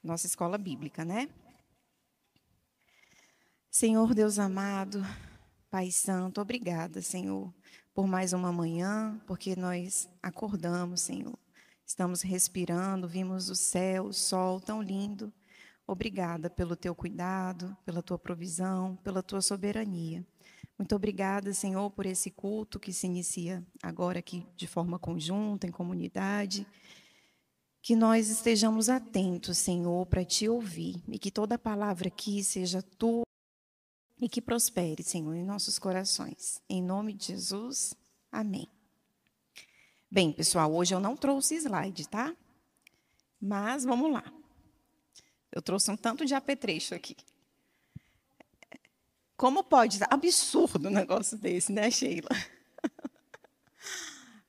nossa escola bíblica, né? Senhor Deus amado, Pai Santo, obrigada, Senhor, por mais uma manhã, porque nós acordamos, Senhor. Estamos respirando, vimos o céu, o sol tão lindo. Obrigada pelo teu cuidado, pela tua provisão, pela tua soberania. Muito obrigada, Senhor, por esse culto que se inicia agora aqui de forma conjunta, em comunidade. Que nós estejamos atentos, Senhor, para te ouvir e que toda palavra aqui seja tua e que prospere, Senhor, em nossos corações. Em nome de Jesus, amém. Bem, pessoal, hoje eu não trouxe slide, tá? Mas vamos lá. Eu trouxe um tanto de apetrecho aqui. Como pode? Absurdo um negócio desse, né, Sheila?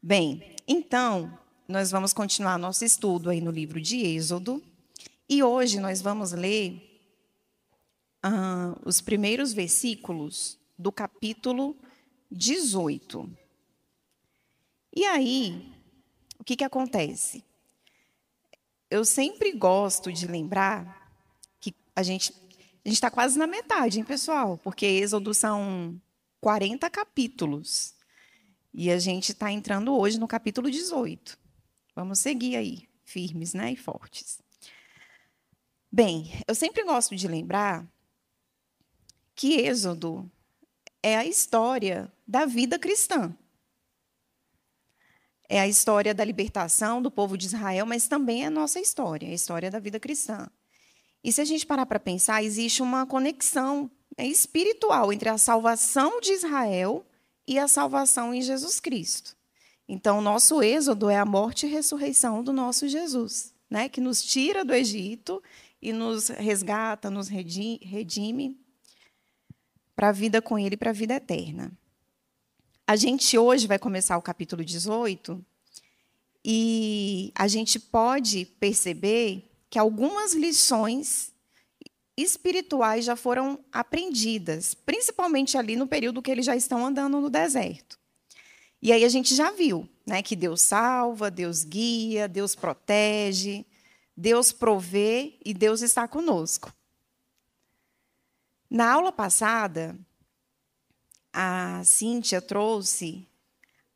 Bem, então, nós vamos continuar nosso estudo aí no livro de Êxodo. E hoje nós vamos ler os primeiros versículos do capítulo 18. E aí, o que acontece? Eu sempre gosto de lembrar que a gente está quase na metade, hein, pessoal? Porque Êxodo são 40 capítulos. E a gente está entrando hoje no capítulo 18. Vamos seguir aí, firmes, né, e fortes. Bem, eu sempre gosto de lembrar que Êxodo é a história da vida cristã. É a história da libertação do povo de Israel, mas também é a nossa história, a história da vida cristã. E se a gente parar para pensar, existe uma conexão espiritual entre a salvação de Israel e a salvação em Jesus Cristo. Então, o nosso êxodo é a morte e ressurreição do nosso Jesus, né? Que nos tira do Egito e nos resgata, nos redime para a vida com Ele, para a vida eterna. A gente hoje vai começar o capítulo 18 e a gente pode perceber que algumas lições espirituais já foram aprendidas, principalmente ali no período que eles já estão andando no deserto. E aí a gente já viu, né, que Deus salva, Deus guia, Deus protege, Deus provê e Deus está conosco. Na aula passada, a Cíntia trouxe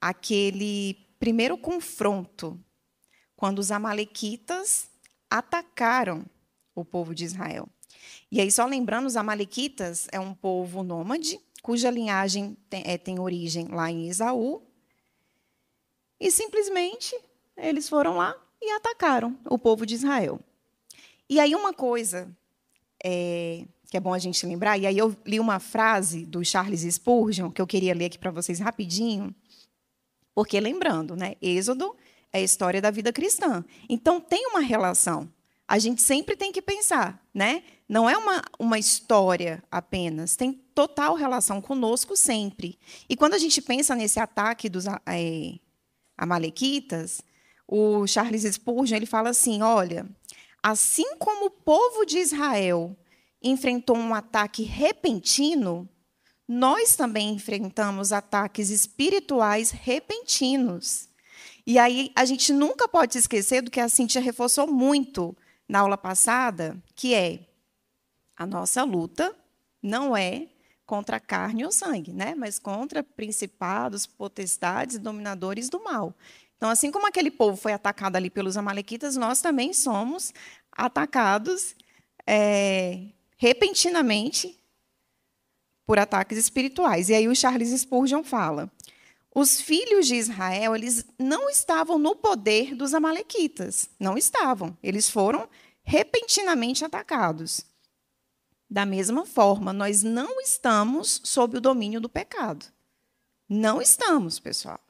aquele primeiro confronto, quando os amalequitas atacaram o povo de Israel. E aí, só lembrando, os amalequitas é um povo nômade, cuja linhagem tem origem lá em Esaú. E, simplesmente, eles foram lá e atacaram o povo de Israel. E aí, uma coisa que é bom a gente lembrar, e aí eu li uma frase do Charles Spurgeon, que eu queria ler aqui para vocês rapidinho, porque, lembrando, né, Êxodo é a história da vida cristã. Então, tem uma relação. A gente sempre tem que pensar, né? Não é uma história apenas, tem total relação conosco sempre. E quando a gente pensa nesse ataque dos amalequitas, o Charles Spurgeon ele fala assim, olha, assim como o povo de Israel enfrentou um ataque repentino, nós também enfrentamos ataques espirituais repentinos. E aí a gente nunca pode se esquecer do que a Cíntia reforçou muito na aula passada, que é a nossa luta não é contra carne ou sangue, né? Mas contra principados, potestades e dominadores do mal. Então, assim como aquele povo foi atacado ali pelos amalequitas, nós também somos atacados repentinamente por ataques espirituais. E aí o Charles Spurgeon fala, os filhos de Israel, eles não estavam no poder dos amalequitas, não estavam. Eles foram repentinamente atacados. Da mesma forma, nós não estamos sob o domínio do pecado. Não estamos, pessoal.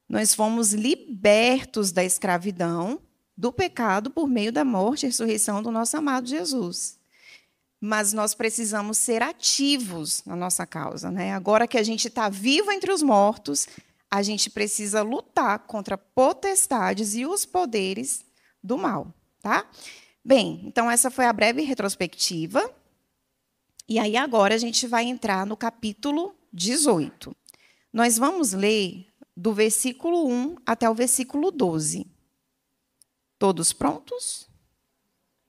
Nós fomos libertos da escravidão, do pecado, por meio da morte e ressurreição do nosso amado Jesus. Mas nós precisamos ser ativos na nossa causa, né? Agora que a gente está vivo entre os mortos, a gente precisa lutar contra potestades e os poderes do mal, tá? Bem, então essa foi a breve retrospectiva. E aí agora a gente vai entrar no capítulo 18. Nós vamos ler do versículo 1 até o versículo 12. Todos prontos?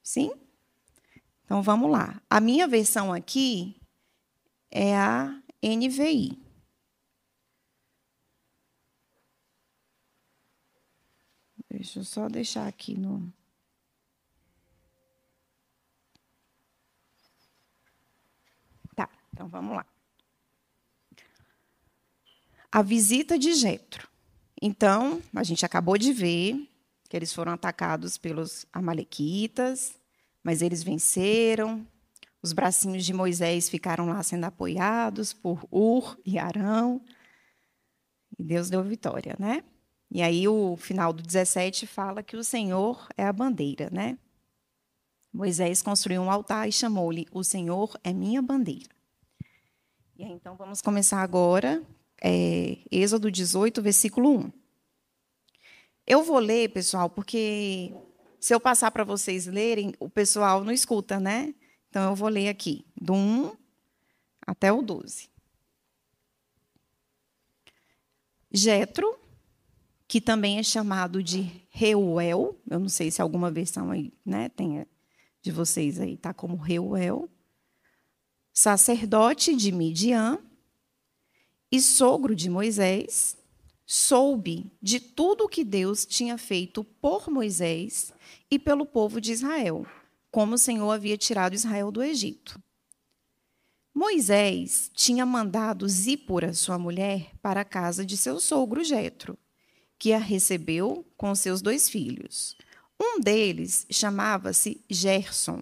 Sim? Então, vamos lá. A minha versão aqui é a NVI. Deixa eu só deixar aqui no... Tá, então vamos lá. A visita de Jetro. Então, a gente acabou de ver que eles foram atacados pelos amalequitas, mas eles venceram. Os bracinhos de Moisés ficaram lá sendo apoiados por Ur e Arão. E Deus deu vitória, né? E aí o final do 17 fala que o Senhor é a bandeira, né? Moisés construiu um altar e chamou-lhe: O Senhor é minha bandeira. E aí, então vamos começar agora, Êxodo 18, versículo 1. Eu vou ler, pessoal, porque se eu passar para vocês lerem, o pessoal não escuta, né? Então eu vou ler aqui, do 1 até o 12. Jetro, que também é chamado de Reuel, eu não sei se alguma versão aí, né, tem de vocês aí, tá como Reuel, sacerdote de Midian e sogro de Moisés, soube de tudo o que Deus tinha feito por Moisés e pelo povo de Israel, como o Senhor havia tirado Israel do Egito. Moisés tinha mandado Zípora, sua mulher, para a casa de seu sogro Jetro, que a recebeu com seus 2 filhos. Um deles chamava-se Gerson,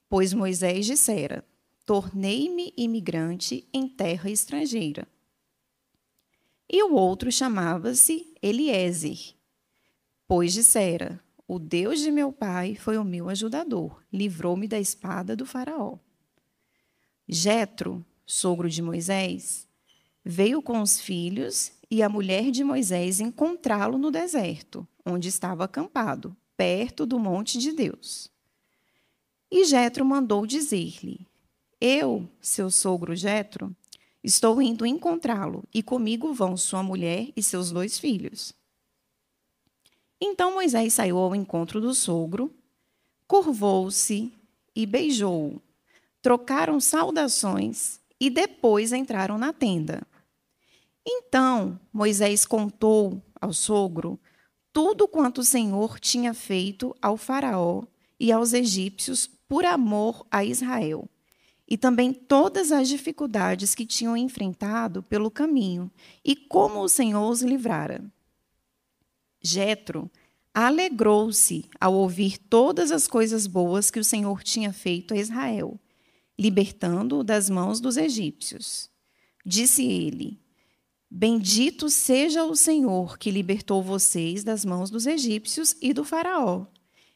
pois Moisés dissera: tornei-me imigrante em terra estrangeira. E o outro chamava-se Eliezer, pois dissera: o Deus de meu pai foi o meu ajudador, livrou-me da espada do faraó. Jetro, sogro de Moisés, veio com os filhos e a mulher de Moisés encontrá-lo no deserto, onde estava acampado, perto do monte de Deus. E Jetro mandou dizer-lhe: eu, seu sogro Jetro, estou indo encontrá-lo, e comigo vão sua mulher e seus 2 filhos. Então Moisés saiu ao encontro do sogro, curvou-se e beijou-o. Trocaram saudações e depois entraram na tenda. Então Moisés contou ao sogro tudo quanto o Senhor tinha feito ao faraó e aos egípcios por amor a Israel, e também todas as dificuldades que tinham enfrentado pelo caminho e como o Senhor os livrara. Jetro alegrou-se ao ouvir todas as coisas boas que o Senhor tinha feito a Israel, libertando-o das mãos dos egípcios. Disse ele: bendito seja o Senhor que libertou vocês das mãos dos egípcios e do faraó,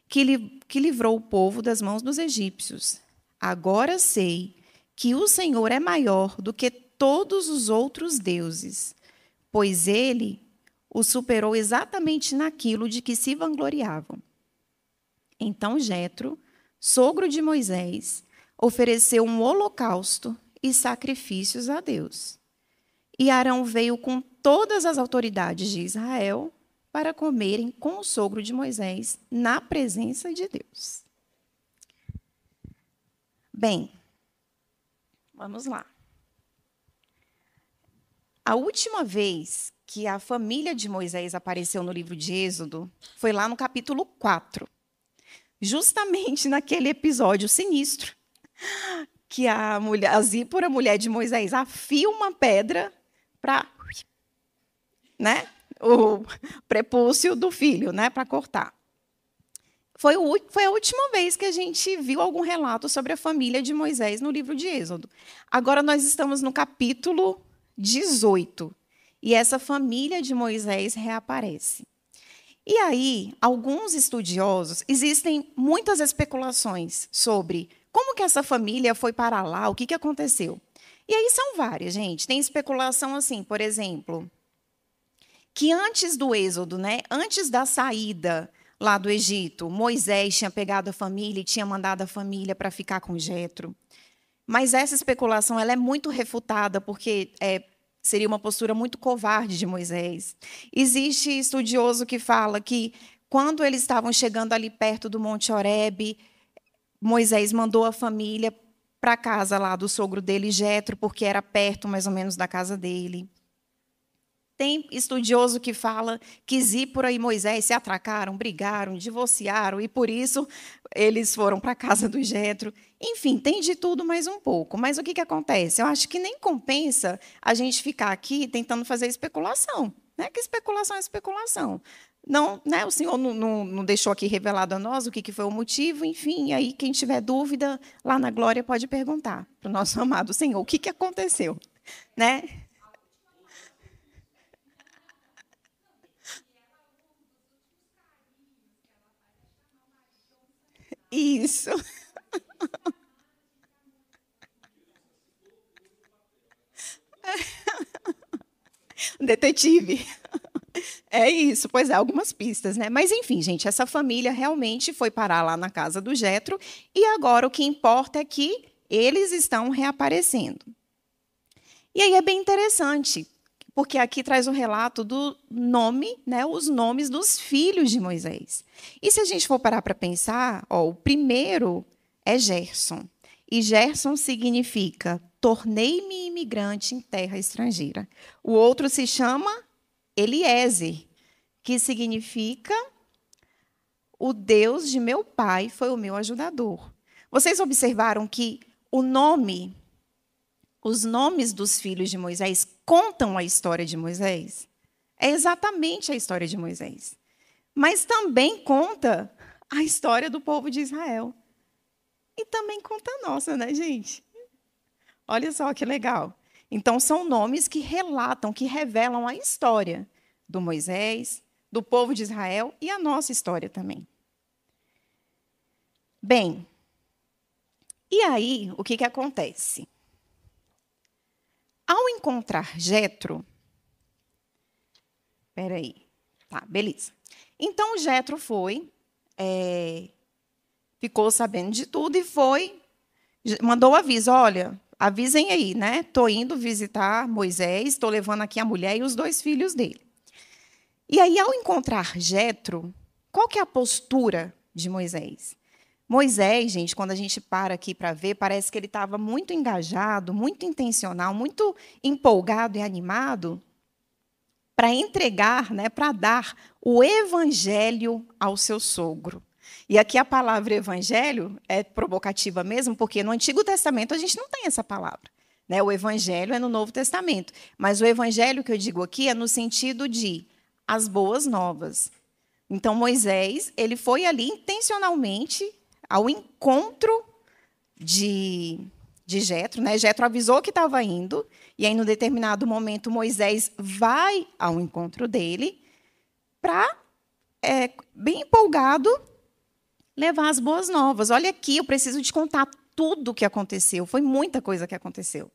que livrou o povo das mãos dos egípcios. Agora sei que o Senhor é maior do que todos os outros deuses, pois ele o superou exatamente naquilo de que se vangloriavam. Então Jetro, sogro de Moisés, ofereceu um holocausto e sacrifícios a Deus. E Arão veio com todas as autoridades de Israel para comerem com o sogro de Moisés na presença de Deus. Bem, vamos lá. A última vez que a família de Moisés apareceu no livro de Êxodo foi lá no capítulo 4, justamente naquele episódio sinistro, que a Zípora, mulher de Moisés, afia uma pedra para, né, o prepúcio do filho, né, para cortar. Foi a última vez que a gente viu algum relato sobre a família de Moisés no livro de Êxodo. Agora nós estamos no capítulo 18, e essa família de Moisés reaparece. E aí, alguns estudiosos, existem muitas especulações sobre como que essa família foi para lá, o que aconteceu. E aí são várias, gente. Tem especulação assim, por exemplo, que antes do Êxodo, né, antes da saída lá do Egito, Moisés tinha pegado a família e tinha mandado a família para ficar com Jetro. Mas essa especulação ela é muito refutada, porque seria uma postura muito covarde de Moisés. Existe estudioso que fala que, quando eles estavam chegando ali perto do Monte Horebe, Moisés mandou a família para a casa lá do sogro dele, Jetro, porque era perto mais ou menos da casa dele. Tem estudioso que fala que Zípora e Moisés se atracaram, brigaram, divorciaram, e por isso eles foram para a casa do Jetro. Enfim, tem de tudo mais um pouco. Mas o que acontece? Eu acho que nem compensa a gente ficar aqui tentando fazer especulação. Né? Que especulação é especulação. Não, né? O Senhor não deixou aqui revelado a nós o que foi o motivo, enfim, aí quem tiver dúvida, lá na glória pode perguntar para o nosso amado Senhor, o que aconteceu? Né? Isso. Detetive. É isso, pois é, algumas pistas, né? Mas enfim, gente, essa família realmente foi parar lá na casa do Jetro e agora o que importa é que eles estão reaparecendo. E aí é bem interessante, porque aqui traz o relato do nome, né, os nomes dos filhos de Moisés. E se a gente for parar para pensar, ó, o primeiro é Gerson. E Gerson significa tornei-me imigrante em terra estrangeira. O outro se chama Eliezer, que significa o Deus de meu pai foi o meu ajudador. Vocês observaram que os nomes dos filhos de Moisés contam a história de Moisés? É exatamente a história de Moisés. Mas também conta a história do povo de Israel. E também conta a nossa, né, gente? Olha só que legal. Então, são nomes que relatam, que revelam a história do Moisés, do povo de Israel e a nossa história também. Bem, e aí, o que acontece? Ao encontrar Jetro, tá, beleza. Então, Jetro ficou sabendo de tudo e mandou o aviso, olha, avisem aí, né? Estou indo visitar Moisés, estou levando aqui a mulher e os 2 filhos dele. E aí, ao encontrar Jetro, qual que é a postura de Moisés? Moisés, gente, quando a gente para aqui para ver, parece que ele estava muito engajado, muito intencional, muito empolgado e animado para entregar, né, para dar o evangelho ao seu sogro. E aqui a palavra evangelho é provocativa mesmo, porque no Antigo Testamento a gente não tem essa palavra. Né? O evangelho é no Novo Testamento. Mas o evangelho que eu digo aqui é no sentido de as boas novas. Então, Moisés, ele foi ali intencionalmente ao encontro de Jetro, né? Jetro avisou que estava indo, e aí, num determinado momento, Moisés vai ao encontro dele para, bem empolgado, levar as boas novas. Olha aqui, eu preciso te contar tudo o que aconteceu. Foi muita coisa que aconteceu.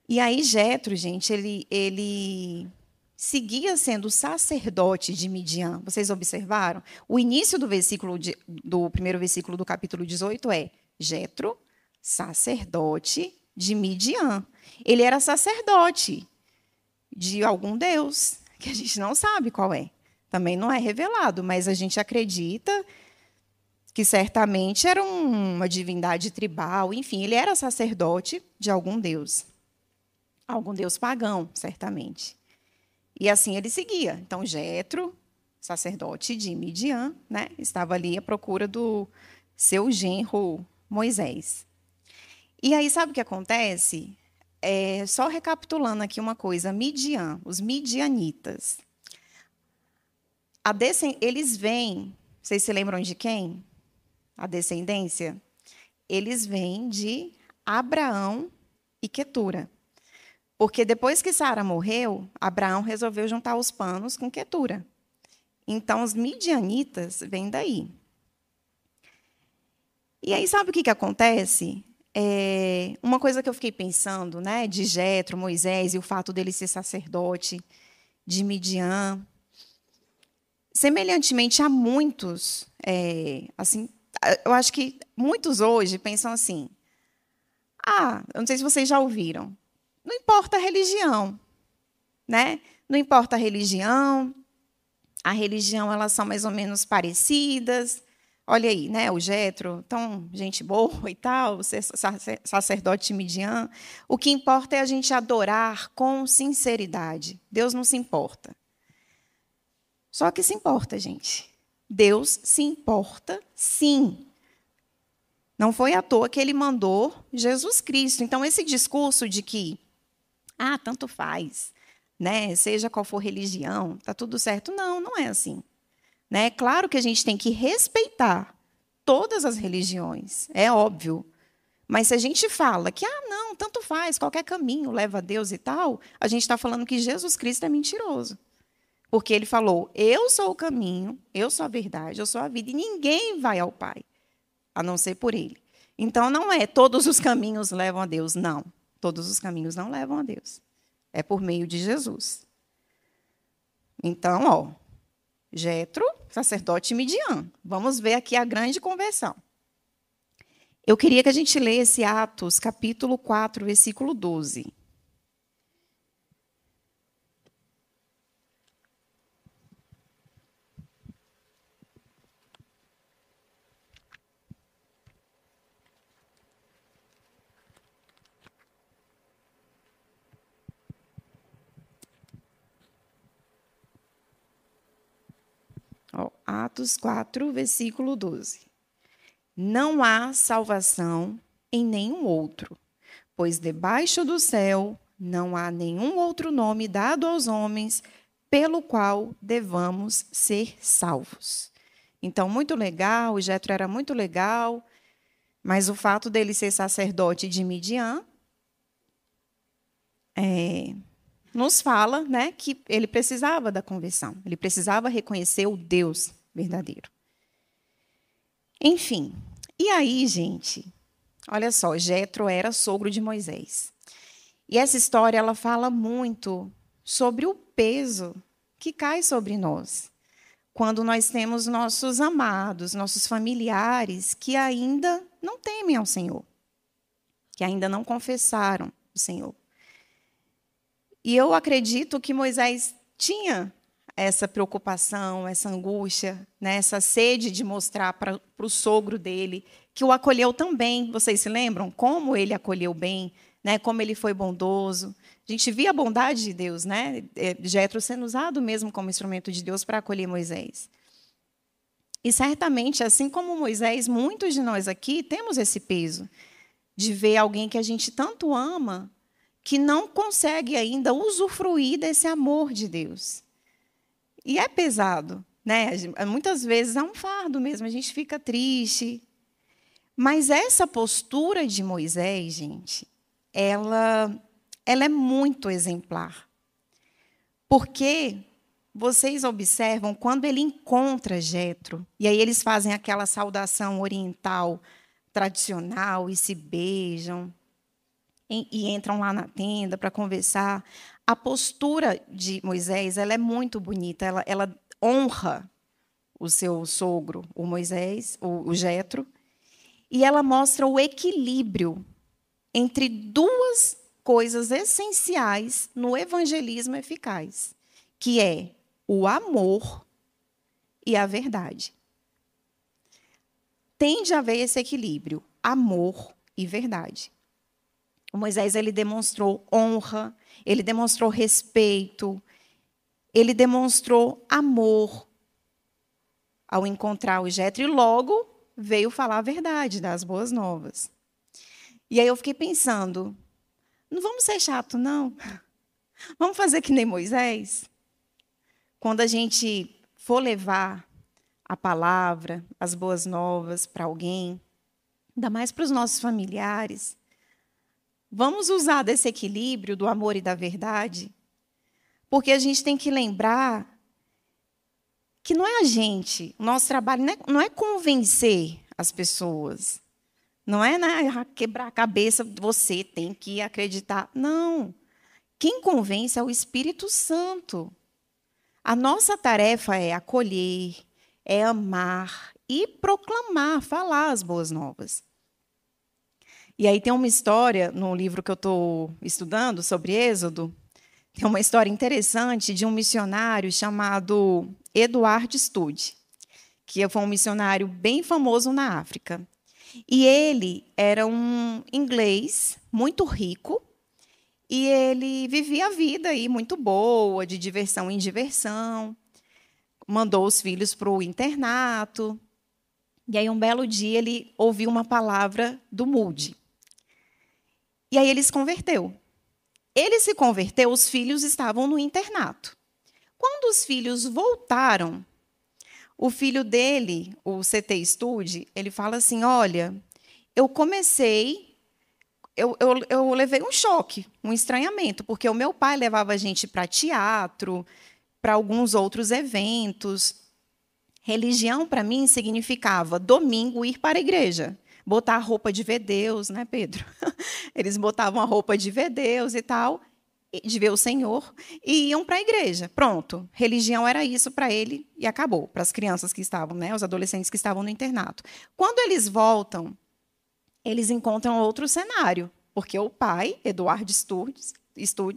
E aí, Jetro, gente, ele seguia sendo sacerdote de Midian. Vocês observaram? O início do primeiro versículo do capítulo 18 é Jetro, sacerdote de Midian. Ele era sacerdote de algum deus, que a gente não sabe qual é. Também não é revelado, mas a gente acredita que certamente era uma divindade tribal. Enfim, ele era sacerdote de algum deus pagão, certamente. E assim ele seguia. Então, Jetro, sacerdote de Midian, né, estava ali à procura do seu genro Moisés. E aí, sabe o que acontece? Só recapitulando aqui uma coisa, Midian, os midianitas. Eles vêm, vocês se lembram de quem? A descendência? Eles vêm de Abraão e Quetura. Porque depois que Sara morreu, Abraão resolveu juntar os panos com Quetura. Então, os midianitas vêm daí. E aí, sabe o que acontece? Uma coisa que eu fiquei pensando, né, de Jetro, Moisés, e o fato dele ser sacerdote de Midian. Semelhantemente a muitos, assim, eu acho que muitos hoje pensam assim, eu não sei se vocês já ouviram, não importa a religião, né? Não importa a religião, elas são mais ou menos parecidas, Olha aí, né? O Jetro, tão gente boa e tal, ser sacerdote de Midian. O que importa é a gente adorar com sinceridade. Deus não se importa. Só que se importa, gente. Deus se importa, sim. Não foi à toa que ele mandou Jesus Cristo. Então, esse discurso de que, tanto faz, né? Seja qual for religião, tá tudo certo. Não, não é assim. Né? Claro que a gente tem que respeitar todas as religiões, é óbvio. Mas se a gente fala que, não, tanto faz, qualquer caminho leva a Deus e tal, a gente está falando que Jesus Cristo é mentiroso. Porque ele falou, eu sou o caminho, eu sou a verdade, eu sou a vida, e ninguém vai ao Pai, a não ser por ele. Então, não é todos os caminhos levam a Deus, não. Todos os caminhos não levam a Deus. É por meio de Jesus. Então, Jetro, sacerdote Midian. Vamos ver aqui a grande conversão. Eu queria que a gente lesse Atos, capítulo 4, versículo 12. Atos 4, versículo 12. Não há salvação em nenhum outro, pois debaixo do céu não há nenhum outro nome dado aos homens pelo qual devamos ser salvos. Então, muito legal, o Jetro era muito legal, mas o fato dele ser sacerdote de Midian nos fala, né, que ele precisava da conversão, ele precisava reconhecer o Deus verdadeiro. Enfim, e aí, gente, olha só, Jetro era sogro de Moisés. E essa história ela fala muito sobre o peso que cai sobre nós quando nós temos nossos amados, nossos familiares que ainda não temem ao Senhor, que ainda não confessaram o Senhor. E eu acredito que Moisés tinha essa preocupação, essa angústia, né, essa sede de mostrar para o sogro dele que o acolheu também. Vocês se lembram como ele acolheu bem, né, como ele foi bondoso? A gente via a bondade de Deus, né? Jetro sendo usado mesmo como instrumento de Deus para acolher Moisés. E certamente, assim como Moisés, muitos de nós aqui temos esse peso de ver alguém que a gente tanto ama que não consegue ainda usufruir desse amor de Deus. E é pesado, né? Muitas vezes é um fardo mesmo, a gente fica triste. Mas essa postura de Moisés, gente, ela é muito exemplar. Porque vocês observam quando ele encontra Jetro, e aí eles fazem aquela saudação oriental tradicional e se beijam e entram lá na tenda para conversar. A postura de Moisés ela é muito bonita, ela honra o seu sogro, o Moisés, o Jetro, e ela mostra o equilíbrio entre duas coisas essenciais no evangelismo eficaz, que é o amor e a verdade. Tem de haver esse equilíbrio, amor e verdade. O Moisés ele demonstrou honra, ele demonstrou respeito, ele demonstrou amor ao encontrar o Jetro e logo veio falar a verdade, das boas novas. E aí eu fiquei pensando, não vamos ser chato, não? Vamos fazer que nem Moisés? Quando a gente for levar a palavra, as boas novas para alguém, ainda mais para os nossos familiares, vamos usar desse equilíbrio do amor e da verdade, porque a gente tem que lembrar que não é a gente, o nosso trabalho não é convencer as pessoas, não é, né, quebrar a cabeça, você tem que acreditar. Não. Quem convence é o Espírito Santo. A nossa tarefa é acolher, é amar e proclamar, falar as boas novas. E aí tem uma história, no livro que eu estou estudando, sobre Êxodo, tem uma história interessante de um missionário chamado Eduard Stude, que foi um missionário bem famoso na África. E ele era um inglês muito rico, e ele vivia a vida aí muito boa, de diversão em diversão, mandou os filhos para o internato, e aí um belo dia ele ouviu uma palavra do Moody. E aí ele se converteu. Ele se converteu, os filhos estavam no internato. Quando os filhos voltaram, o filho dele, o CT Study, ele fala assim, olha, eu levei um choque, um estranhamento, porque o meu pai levava a gente para teatro, para alguns outros eventos. Religião, para mim, significava domingo ir para a igreja, botar a roupa de ver Deus, né, Pedro? Eles botavam a roupa de ver Deus e tal, de ver o Senhor, e iam para a igreja. Pronto, religião era isso para ele e acabou, para as crianças que estavam, né, os adolescentes que estavam no internato. Quando eles voltam, eles encontram outro cenário, porque o pai, Eduardo Stude,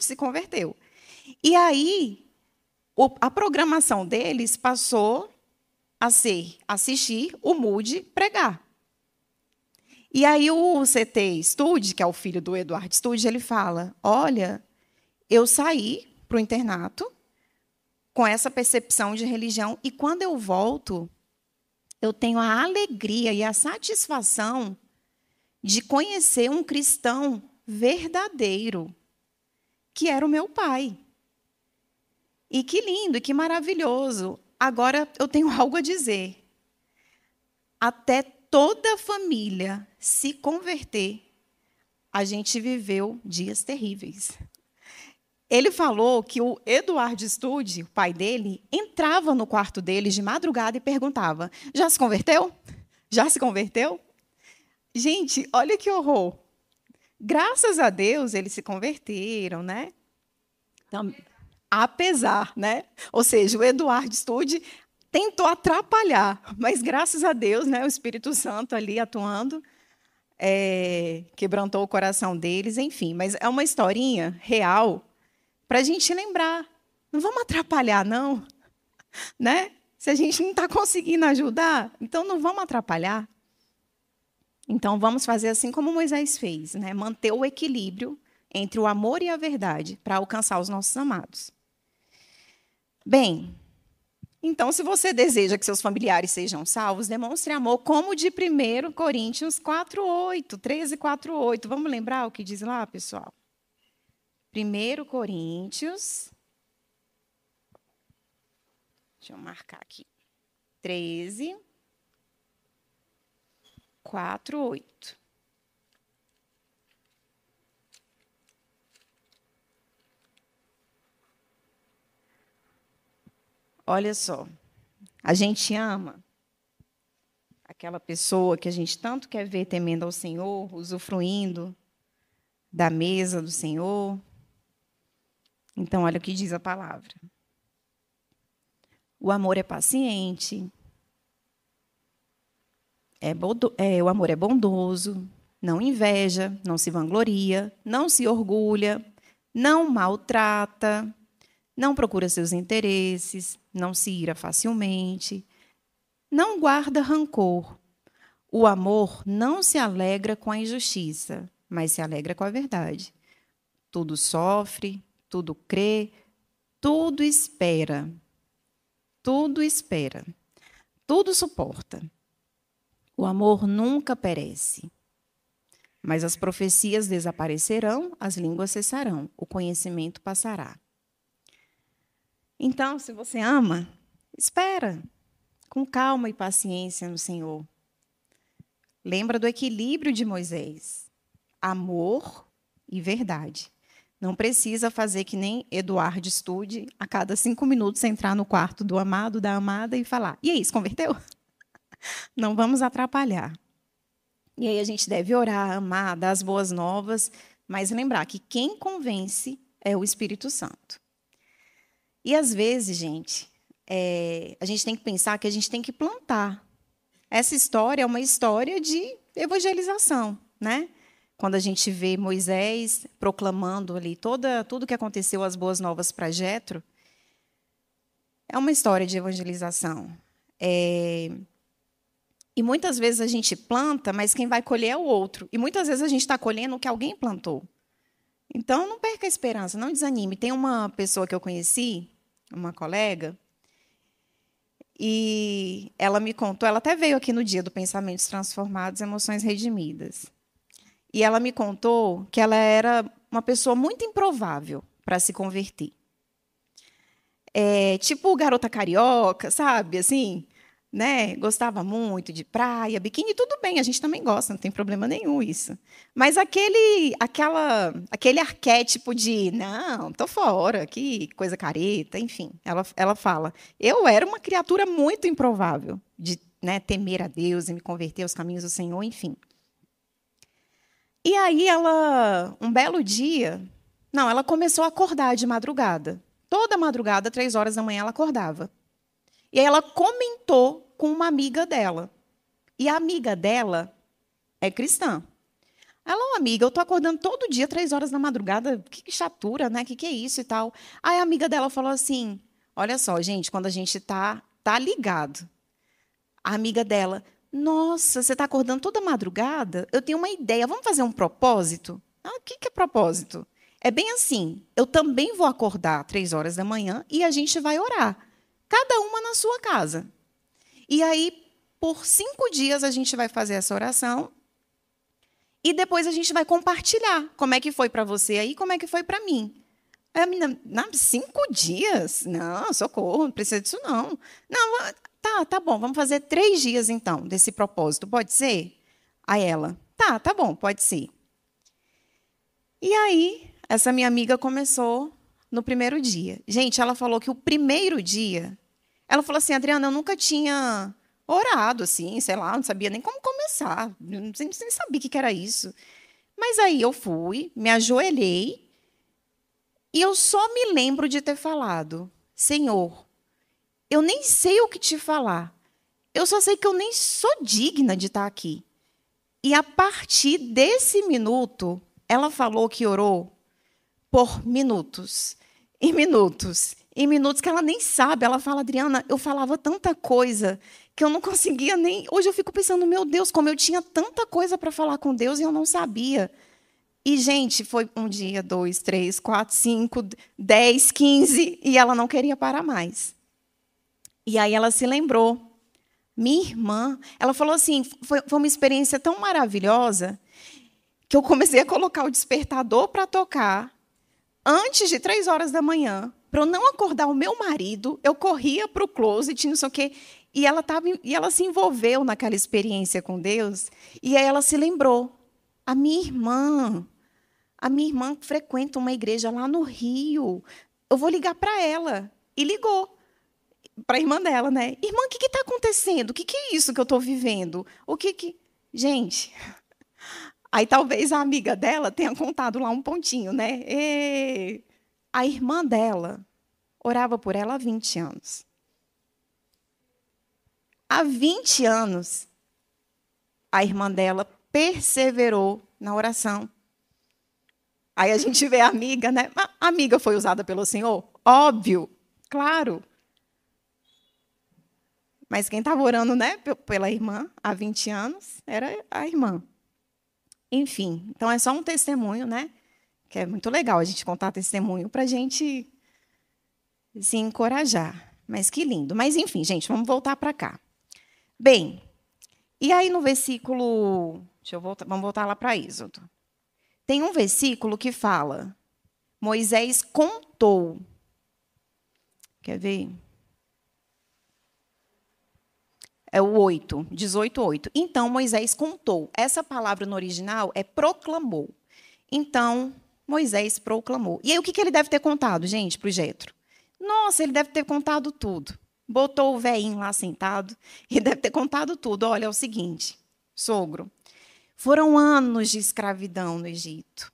se converteu. E aí, a programação deles passou a ser assistir o Moody pregar. E aí o CT Stude, que é o filho do Eduardo Stude, ele fala, olha, eu saí para o internato com essa percepção de religião, e quando eu volto, eu tenho a alegria e a satisfação de conhecer um cristão verdadeiro, que era o meu pai. E que lindo, e que maravilhoso. Agora, eu tenho algo a dizer. Até toda a família se converter, a gente viveu dias terríveis. Ele falou que o Eduardo Stude, o pai dele, entrava no quarto dele de madrugada e perguntava, já se converteu? Já se converteu? Gente, olha que horror. Graças a Deus, eles se converteram, né? Então, apesar, né? Ou seja, o Eduardo Stude tentou atrapalhar, mas graças a Deus, né, o Espírito Santo ali atuando, quebrantou o coração deles, enfim. Mas é uma historinha real para a gente lembrar. Não vamos atrapalhar, não, né? Se a gente não está conseguindo ajudar, então não vamos atrapalhar. Então vamos fazer assim como Moisés fez, né? Manter o equilíbrio entre o amor e a verdade para alcançar os nossos amados. Bem, então, se você deseja que seus familiares sejam salvos, demonstre amor, como de 1 Coríntios 4:8, 13:4:8. Vamos lembrar o que diz lá, pessoal? 1 Coríntios, deixa eu marcar aqui, 13:4:8. Olha só, a gente ama aquela pessoa que a gente tanto quer ver temendo ao Senhor, usufruindo da mesa do Senhor. Então, olha o que diz a palavra. O amor é paciente, o amor é bondoso, não inveja, não se vangloria, não se orgulha, não maltrata, não procura seus interesses, não se ira facilmente, não guarda rancor. O amor não se alegra com a injustiça, mas se alegra com a verdade. Tudo sofre, tudo crê, tudo espera, tudo suporta. O amor nunca perece. Mas as profecias desaparecerão, as línguas cessarão, o conhecimento passará. Então, se você ama, espera, com calma e paciência no Senhor. Lembra do equilíbrio de Moisés. Amor e verdade. Não precisa fazer que nem Eduardo Stude, a cada 5 minutos entrar no quarto do amado, da amada e falar, e aí, se converteu? Não vamos atrapalhar. E aí a gente deve orar, amar, dar as boas novas, mas lembrar que quem convence é o Espírito Santo. E, às vezes, gente, a gente tem que pensar que a gente tem que plantar. Essa história é uma história de evangelização, né? Quando a gente vê Moisés proclamando ali tudo que aconteceu, as boas novas para Jetro, é uma história de evangelização. E muitas vezes a gente planta, mas quem vai colher é o outro. E muitas vezes a gente está colhendo o que alguém plantou. Então, não perca a esperança, não desanime. Tem uma pessoa que eu conheci, uma colega, e ela me contou, ela até veio aqui no dia do Pensamentos Transformados, Emoções Redimidas. E ela me contou que ela era uma pessoa muito improvável para se converter. Tipo garota carioca, sabe? Assim, né? Gostava muito de praia, biquíni, tudo bem, a gente também gosta, não tem problema nenhum isso. Mas aquele arquétipo de, não, tô fora, que coisa careta, enfim. Ela fala, eu era uma criatura muito improvável de, né, temer a Deus e me converter aos caminhos do Senhor, enfim. E aí um belo dia, ela começou a acordar de madrugada. Toda madrugada, 3 horas da manhã, ela acordava. E aí ela comentou com uma amiga dela. E a amiga dela é cristã. Ela, amiga, eu tô acordando todo dia, 3 horas da madrugada, que chatura, né? Que é isso e tal. Aí a amiga dela falou assim, olha só, gente, quando a gente tá ligado. A amiga dela, nossa, você está acordando toda madrugada? Eu tenho uma ideia, vamos fazer um propósito? O que é propósito? É bem assim, eu também vou acordar 3 horas da manhã e a gente vai orar. Cada uma na sua casa. E aí, por 5 dias, a gente vai fazer essa oração e depois a gente vai compartilhar como é que foi para você aí, como é que foi para mim. Aí a menina, 5 dias? Não, socorro, não precisa disso não. Não, tá bom, vamos fazer 3 dias então desse propósito, pode ser? Aí ela, tá bom, pode ser. E aí, essa minha amiga começou no primeiro dia. Gente, ela falou que o primeiro dia, ela falou assim, Adriana, eu nunca tinha orado assim, sei lá, não sabia nem como começar, nem sabia o que era isso. Mas aí eu fui, me ajoelhei, e eu só me lembro de ter falado, Senhor, eu nem sei o que te falar. Eu só sei que eu nem sou digna de estar aqui. E a partir desse minuto, ela falou que orou por minutos, e minutos, e minutos que ela nem sabe. Ela fala, Adriana, eu falava tanta coisa que eu não conseguia nem... Hoje eu fico pensando, meu Deus, como eu tinha tanta coisa para falar com Deus e eu não sabia. E, gente, foi 1 dia, 2, 3, 4, 5, 10, 15, e ela não queria parar mais. E aí ela se lembrou. Minha irmã, ela falou assim, foi uma experiência tão maravilhosa que eu comecei a colocar o despertador para tocar antes de 3 horas da manhã, para eu não acordar o meu marido. Eu corria para o closet, não sei o quê, e ela se envolveu naquela experiência com Deus, e aí ela se lembrou. A minha irmã frequenta uma igreja lá no Rio. Eu vou ligar para ela. E ligou para a irmã dela, né? Irmã, o que está acontecendo? O que é isso que eu estou vivendo? Gente, aí talvez a amiga dela tenha contado lá um pontinho, né? A irmã dela orava por ela há 20 anos. Há 20 anos, a irmã dela perseverou na oração. Aí a gente vê a amiga, né? A amiga foi usada pelo Senhor? Óbvio, claro. Mas quem estava orando, né, pela irmã há 20 anos era a irmã. Enfim, então é só um testemunho, né? Que é muito legal a gente contar testemunho para a gente se encorajar. Mas que lindo. Mas, enfim, gente, vamos voltar para cá. Bem, e aí no versículo... vamos voltar lá para Êxodo. Tem um versículo que fala, Moisés contou. Quer ver? É o 8, 18:8. Então, Moisés contou. Essa palavra no original é proclamou. Então, Moisés proclamou. E aí, o que ele deve ter contado, gente, para o Jetro? Nossa, ele deve ter contado tudo. Botou o velhinho lá sentado e deve ter contado tudo. Olha, é o seguinte, sogro, foram anos de escravidão no Egito.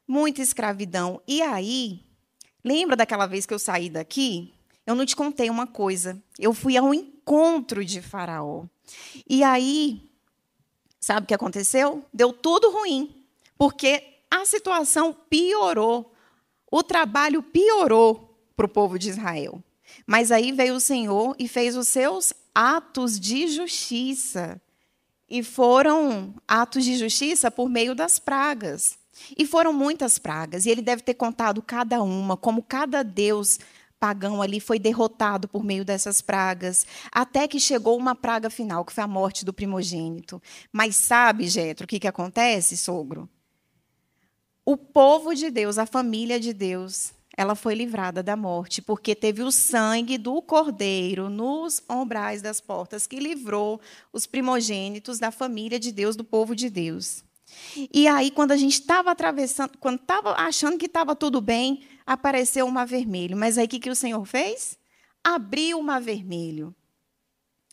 Muita escravidão. E aí, lembra daquela vez que eu saí daqui? Eu não te contei uma coisa. Eu fui ao encontro de Faraó. E aí, sabe o que aconteceu? Deu tudo ruim, porque a situação piorou. O trabalho piorou para o povo de Israel. Mas aí veio o Senhor e fez os seus atos de justiça. E foram atos de justiça por meio das pragas. E foram muitas pragas. E ele deve ter contado cada uma, como cada deus pagão ali foi derrotado por meio dessas pragas, até que chegou uma praga final, que foi a morte do primogênito. Mas sabe, Jetro, o que acontece, sogro? O povo de Deus, a família de Deus, ela foi livrada da morte, porque teve o sangue do cordeiro nos umbrais das portas, que livrou os primogênitos da família de Deus, do povo de Deus. E aí, quando a gente estava atravessando, quando estava achando que estava tudo bem, apareceu o mar vermelho. Mas aí, o que o Senhor fez? Abriu o mar vermelho.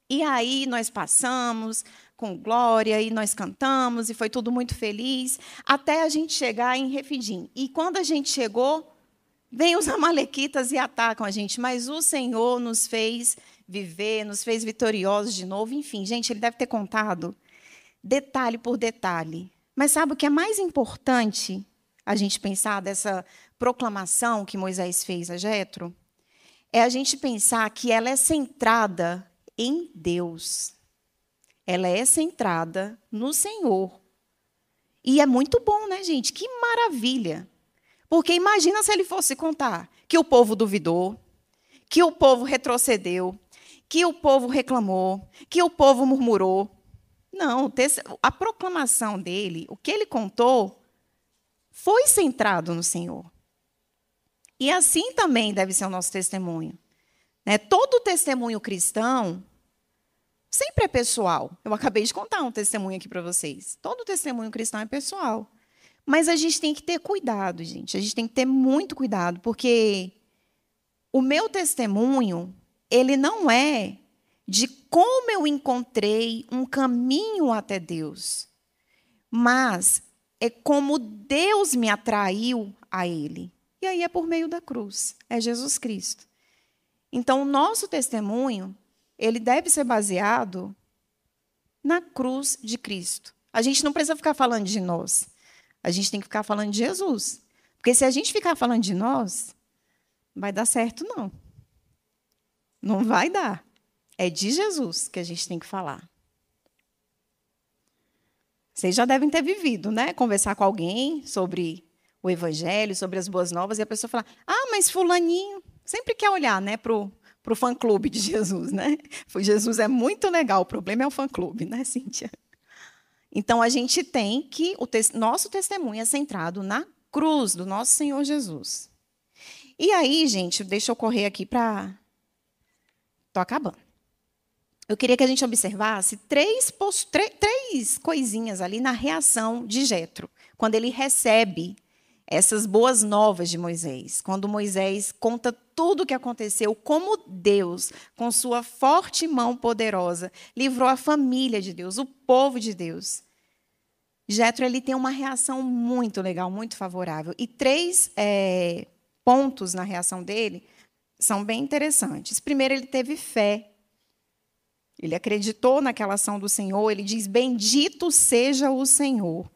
E aí, nós passamos com glória, e nós cantamos, e foi tudo muito feliz, até a gente chegar em Refidim. E quando a gente chegou, vêm os amalequitas e atacam a gente. Mas o Senhor nos fez viver, nos fez vitoriosos de novo. Enfim, gente, ele deve ter contado detalhe por detalhe. Mas sabe o que é mais importante a gente pensar dessa proclamação que Moisés fez a Jetro? É a gente pensar que ela é centrada em Deus. Ela é centrada no Senhor. E é muito bom, né, gente? Que maravilha. Porque imagina se ele fosse contar que o povo duvidou, que o povo retrocedeu, que o povo reclamou, que o povo murmurou. Não, a proclamação dele, o que ele contou, foi centrado no Senhor. E assim também deve ser o nosso testemunho. Todo testemunho cristão sempre é pessoal. Eu acabei de contar um testemunho aqui para vocês. Todo testemunho cristão é pessoal. Mas a gente tem que ter cuidado, gente. A gente tem que ter muito cuidado, porque o meu testemunho, ele não é de como eu encontrei um caminho até Deus, mas é como Deus me atraiu a Ele. E aí é por meio da cruz, é Jesus Cristo. Então, o nosso testemunho, ele deve ser baseado na cruz de Cristo. A gente não precisa ficar falando de nós, a gente tem que ficar falando de Jesus. Porque se a gente ficar falando de nós, não vai dar certo, não. Não vai dar. É de Jesus que a gente tem que falar. Vocês já devem ter vivido, né? Conversar com alguém sobre o Evangelho, sobre as boas novas, e a pessoa falar, mas fulaninho sempre quer olhar, né, para o fã-clube de Jesus, né? Jesus é muito legal, o problema é o fã-clube, né, Cíntia? Então, a gente tem que, nosso testemunho é centrado na cruz do nosso Senhor Jesus. E aí, gente, deixa eu correr aqui para... Estou acabando. Eu queria que a gente observasse três coisinhas ali na reação de Jetro, quando ele recebe essas boas novas de Moisés. Quando Moisés conta tudo o que aconteceu, como Deus, com sua forte mão poderosa, livrou a família de Deus, o povo de Deus. Jetro, ele tem uma reação muito legal, muito favorável. E três pontos na reação dele são bem interessantes. Primeiro, ele teve fé. Ele acreditou naquela ação do Senhor, ele diz, bendito seja o Senhor.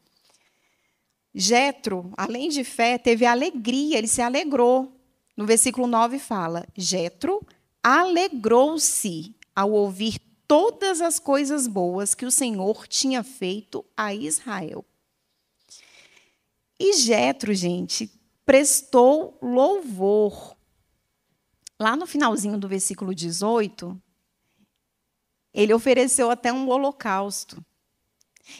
Jetro, além de fé, teve alegria, ele se alegrou. No versículo 9 fala, Jetro alegrou-se ao ouvir todas as coisas boas que o Senhor tinha feito a Israel. E Jetro, gente, prestou louvor. Lá no finalzinho do versículo 18, ele ofereceu até um holocausto.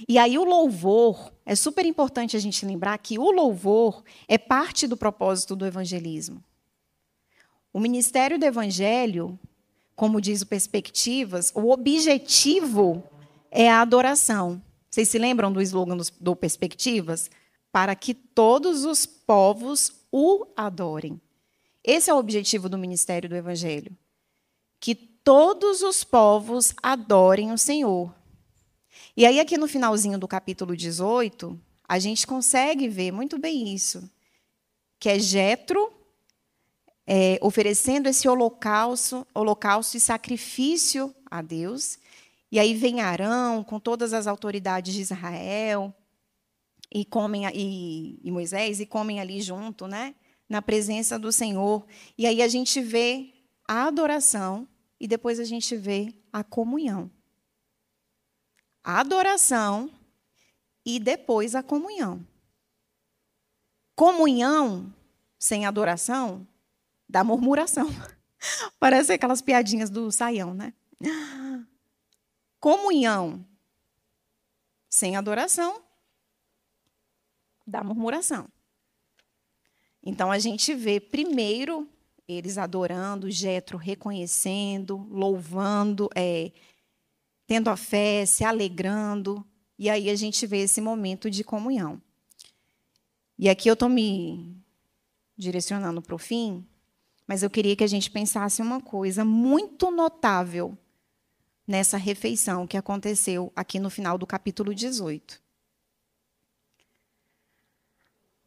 E aí o louvor, é super importante a gente lembrar que o louvor é parte do propósito do evangelismo. O ministério do evangelho, como diz o Perspectivas, o objetivo é a adoração. Vocês se lembram do slogan do Perspectivas? Para que todos os povos o adorem. Esse é o objetivo do ministério do evangelho. Que todos os povos adorem o Senhor. E aí, aqui no finalzinho do capítulo 18, a gente consegue ver muito bem isso, que é Jetro oferecendo esse holocausto e sacrifício a Deus. E aí vem Arão com todas as autoridades de Israel e Moisés, e comem ali junto, né, na presença do Senhor. E aí a gente vê a adoração e depois a gente vê a comunhão. A adoração e depois a comunhão. Comunhão sem adoração dá murmuração. Parece aquelas piadinhas do Saião, né? Comunhão sem adoração dá murmuração. Então, a gente vê primeiro eles adorando, Jétro reconhecendo, louvando, tendo a fé, se alegrando. E aí a gente vê esse momento de comunhão. E aqui eu estou me direcionando para o fim, mas eu queria que a gente pensasse uma coisa muito notável nessa refeição que aconteceu aqui no final do capítulo 18.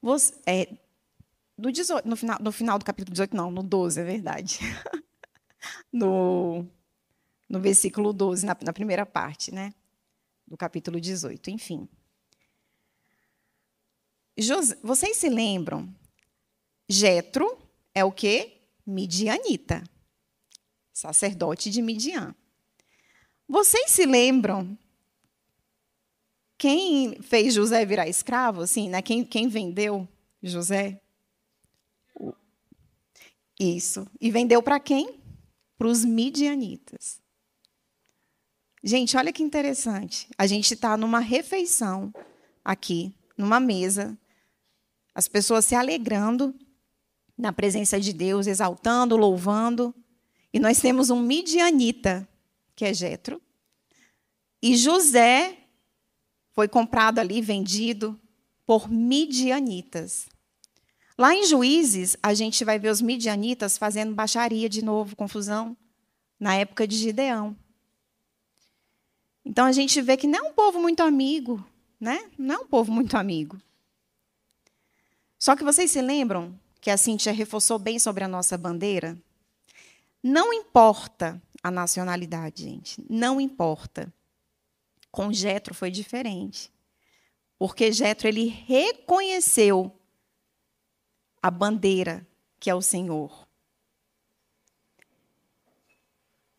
No final do capítulo 18, não, no 12, é verdade. no versículo 12, na primeira parte, né, do capítulo 18, enfim. Vocês se lembram? Jétro é o quê? Midianita, sacerdote de Midian. Vocês se lembram quem fez José virar escravo? Assim, né? Quem vendeu José? Isso. E vendeu para quem? Para os midianitas. Gente, olha que interessante. A gente está numa refeição aqui, numa mesa, as pessoas se alegrando na presença de Deus, exaltando, louvando. E nós temos um midianita, que é Jétro. E José foi comprado ali, vendido por midianitas. Lá em Juízes, a gente vai ver os midianitas fazendo baixaria de novo, confusão, na época de Gideão. Então, a gente vê que não é um povo muito amigo, né? Não é um povo muito amigo. Só que vocês se lembram que a Cíntia reforçou bem sobre a nossa bandeira? Não importa a nacionalidade, gente. Não importa. Com Jétro foi diferente. Porque Jétro, ele reconheceu a bandeira que é o Senhor.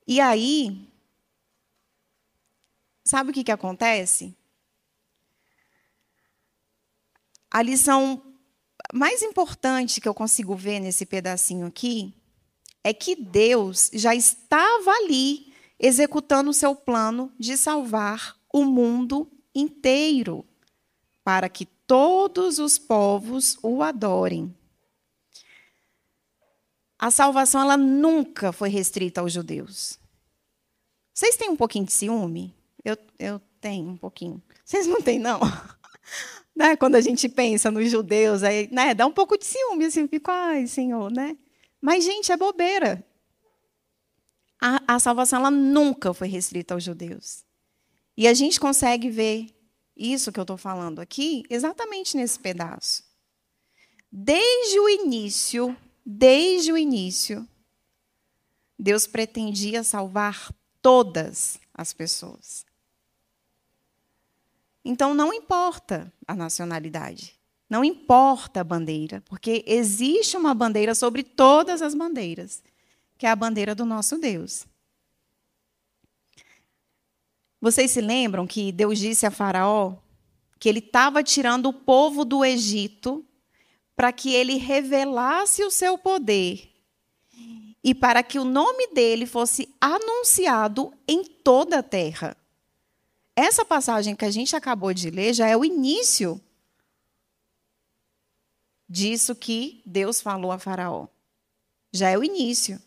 E aí, sabe o que acontece? A lição mais importante que eu consigo ver nesse pedacinho aqui é que Deus já estava ali executando o seu plano de salvar o mundo inteiro, para que todos os povos o adorem. A salvação, ela nunca foi restrita aos judeus. Vocês têm um pouquinho de ciúme? Eu tenho um pouquinho. Vocês não têm, não? Né? Quando a gente pensa nos judeus, aí, né, dá um pouco de ciúme, assim, fico, ai, Senhor, né? Mas, gente, é bobeira. A salvação, ela nunca foi restrita aos judeus. E a gente consegue ver isso que eu estou falando aqui exatamente nesse pedaço. Desde o início, Deus pretendia salvar todas as pessoas. Então, não importa a nacionalidade, não importa a bandeira, porque existe uma bandeira sobre todas as bandeiras, que é a bandeira do nosso Deus. Vocês se lembram que Deus disse a Faraó que ele estava tirando o povo do Egito para que ele revelasse o seu poder e para que o nome dele fosse anunciado em toda a terra. Essa passagem que a gente acabou de ler já é o início disso que Deus falou a Faraó. Já é o início.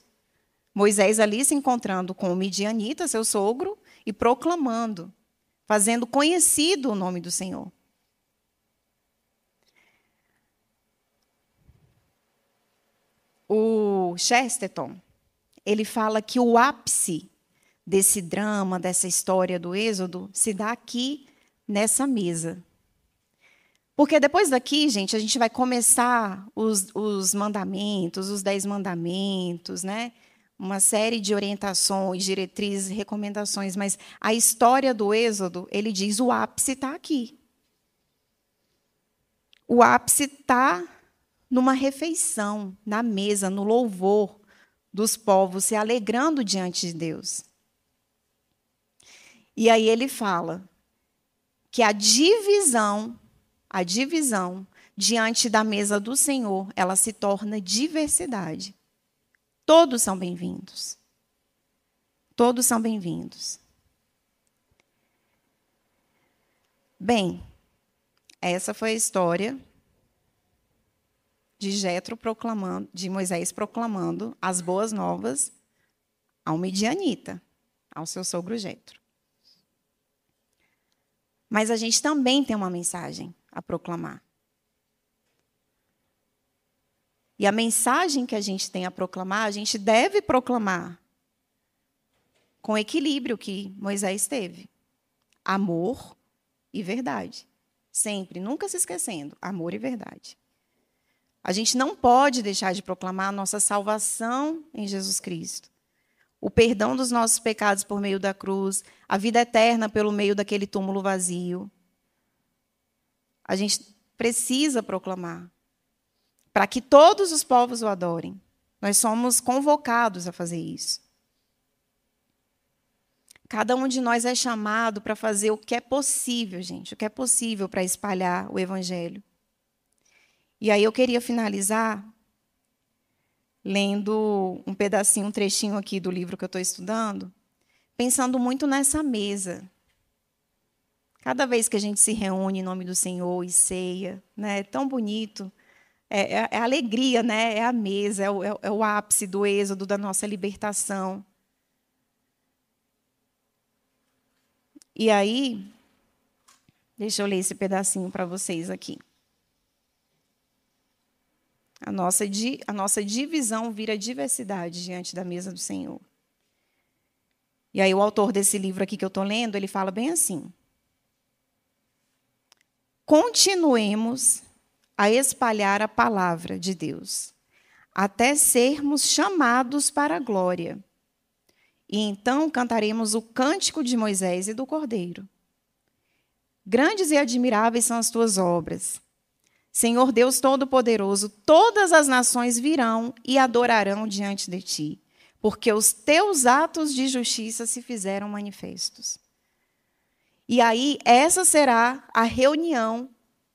Moisés ali se encontrando com o midianita, seu sogro, e proclamando, fazendo conhecido o nome do Senhor. O Chesterton, ele fala que o ápice desse drama, dessa história do Êxodo, se dá aqui nessa mesa. Porque depois daqui, gente, a gente vai começar os mandamentos, os 10 mandamentos, né? Uma série de orientações, diretrizes, recomendações, mas a história do Êxodo, ele diz, o ápice está aqui. O ápice está numa refeição, na mesa, no louvor, dos povos se alegrando diante de Deus. E aí ele fala que a divisão diante da mesa do Senhor, ela se torna diversidade. Todos são bem-vindos. Todos são bem-vindos. Bem, essa foi a história de Jetro proclamando, de Moisés proclamando as boas novas ao midianita, ao seu sogro Jetro. Mas a gente também tem uma mensagem a proclamar. E a mensagem que a gente tem a proclamar, a gente deve proclamar com o equilíbrio que Moisés teve. Amor e verdade. Sempre, nunca se esquecendo, amor e verdade. A gente não pode deixar de proclamar a nossa salvação em Jesus Cristo. O perdão dos nossos pecados por meio da cruz, a vida eterna pelo meio daquele túmulo vazio. A gente precisa proclamar, para que todos os povos o adorem. Nós somos convocados a fazer isso. Cada um de nós é chamado para fazer o que é possível, gente, o que é possível para espalhar o Evangelho. E aí eu queria finalizar lendo um pedacinho, um trechinho aqui do livro que eu estou estudando, pensando muito nessa mesa. Cada vez que a gente se reúne em nome do Senhor e ceia, né, é tão bonito. É a alegria, né? É a mesa, é o ápice do êxodo, da nossa libertação. E aí, deixa eu ler esse pedacinho para vocês aqui. A nossa divisão vira diversidade diante da mesa do Senhor. E aí o autor desse livro aqui que eu estou lendo, ele fala bem assim: continuemos a espalhar a palavra de Deus, até sermos chamados para a glória. E então cantaremos o cântico de Moisés e do Cordeiro. Grandes e admiráveis são as tuas obras. Senhor Deus Todo-Poderoso, todas as nações virão e adorarão diante de ti, porque os teus atos de justiça se fizeram manifestos. E aí, essa será a reunião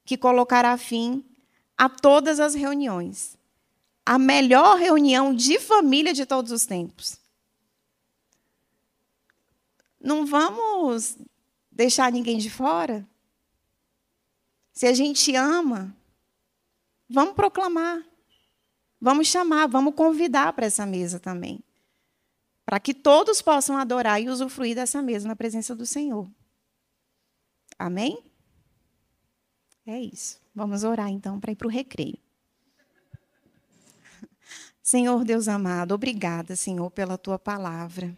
que colocará fim a todas as reuniões. A melhor reunião de família de todos os tempos. Não vamos deixar ninguém de fora. Se a gente ama, vamos proclamar, vamos chamar, vamos convidar para essa mesa também. Para que todos possam adorar e usufruir dessa mesa na presença do Senhor. Amém? É isso. Vamos orar, então, para ir para o recreio. Senhor Deus amado, obrigada, Senhor, pela tua palavra.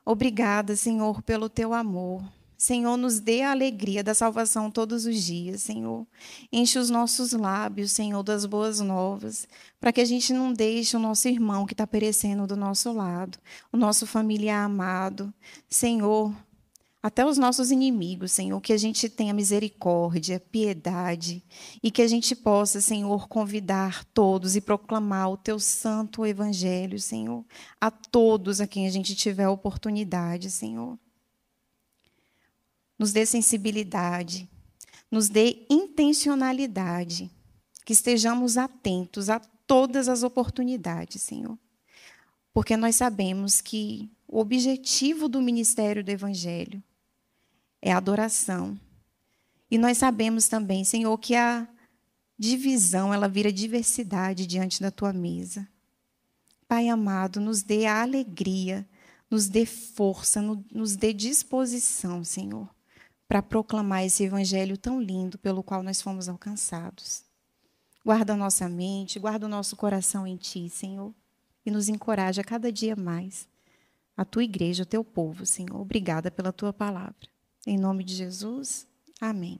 Obrigada, Senhor, pelo teu amor. Senhor, nos dê a alegria da salvação todos os dias, Senhor. Enche os nossos lábios, Senhor, das boas novas, para que a gente não deixe o nosso irmão que está perecendo do nosso lado, o nosso familiar amado. Senhor, até os nossos inimigos, Senhor, que a gente tenha misericórdia, piedade, e que a gente possa, Senhor, convidar todos e proclamar o teu santo evangelho, Senhor, a todos a quem a gente tiver oportunidade, Senhor. Nos dê sensibilidade, nos dê intencionalidade, que estejamos atentos a todas as oportunidades, Senhor. Porque nós sabemos que o objetivo do ministério do Evangelho é a adoração. E nós sabemos também, Senhor, que a divisão, ela vira diversidade diante da tua mesa. Pai amado, nos dê a alegria, nos dê força, nos dê disposição, Senhor, para proclamar esse evangelho tão lindo pelo qual nós fomos alcançados. Guarda a nossa mente, guarda o nosso coração em ti, Senhor, e nos encoraja cada dia mais. A tua igreja, o teu povo, Senhor. Obrigada pela tua palavra. Em nome de Jesus, amém.